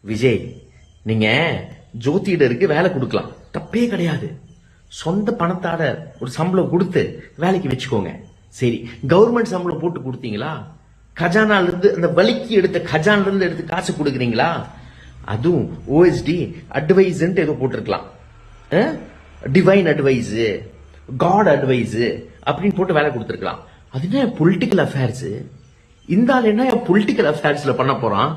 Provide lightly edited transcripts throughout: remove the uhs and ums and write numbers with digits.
விஜய், நீங்க ஜோதிடருக்கு வேலை கொடுக்கலாம், தப்பே கிடையாது. சொந்த பணத்தாட ஒரு சம்பளம் கொடுத்து வேலைக்கு வச்சுக்கோங்க. சரி, கவர்மெண்ட் சம்பளம் போட்டு கொடுத்தீங்களா? கஜானால இருந்து, அந்த வலிக்கு எடுத்த கஜான்ல இருந்து எடுத்து காசு கொடுக்குறீங்களா? அதுவும் ஓஎஸ்டி அட்வைஸ் ஏதோ போட்டிருக்கலாம், டிவைன் அட்வைஸ், காட் அட்வைஸ் அப்படின்னு போட்டு வேலை கொடுத்துருக்கலாம். அது என்ன பொலிட்டிக்கல் அஃபேர்ஸ்? இந்த ஆள் என்ன பொலிட்டிக்கல் அஃபேர்ஸ்ல பண்ண போறான்?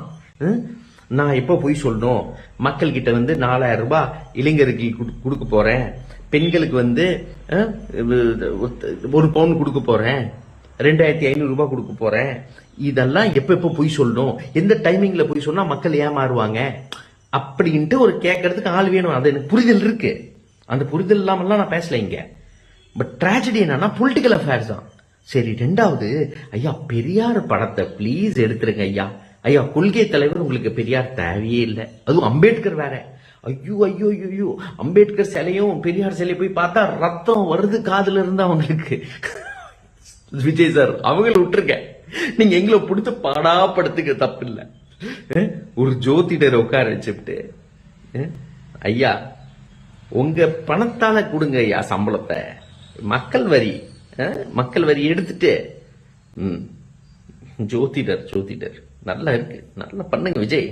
நான் எப்போ போய் சொல்லணும், மக்கள் கிட்ட 4000 ரூபாய் இளைஞருக்கு கொடுக்க போறேன், பெண்களுக்கு 1 பவுன் கொடுக்க போறேன், 2500 ரூபாய் கொடுக்க போறேன், இதெல்லாம் எப்ப போய் சொல்லணும், எந்த டைமிங்ல போய் சொன்னா மக்கள் ஏமாறுவாங்க அப்படின்ட்டு ஒரு கேட்கறதுக்கு ஆள் வேணும். அது எனக்கு புரிதல் இருக்கு. அந்த புரிதல் இல்லாமலாம் நான் பேசல இங்க. பட் ட்ராஜடி என்னன்னா பொலிட்டிக்கல் அஃபேர்ஸ் தான். சரி, 2வது, ஐயா பெரியார் படத்தை பிளீஸ் எடுத்துருங்க ஐயா. ஐயா, கொள்கை தலைவர் உங்களுக்கு பெரியார் தேவையே இல்லை. அதுவும் அம்பேத்கர் வேற. ஐயோ ஐயோ ஐயோ, அம்பேத்கர் சிலையும் பெரியார் சிலையை போய் பார்த்தா ரத்தம் வருது காதுல இருந்து அவங்களுக்கு. விஜய் சார், அவங்கள விட்டுருங்க, நீங்க எங்களை பிடிச்ச பாடாப்படுத்துக்க தப்பு இல்ல. ஒரு ஜோதிடர் உட்கார வச்சுட்டு, ஐயா உங்க பணத்தால கொடுங்க ஐயா சம்பளத்தை, மக்கள் வரி எடுத்துட்டு, ஜோதிடர் நல்லா இருக்கு, நல்லா பண்ணுங்க விஜய்.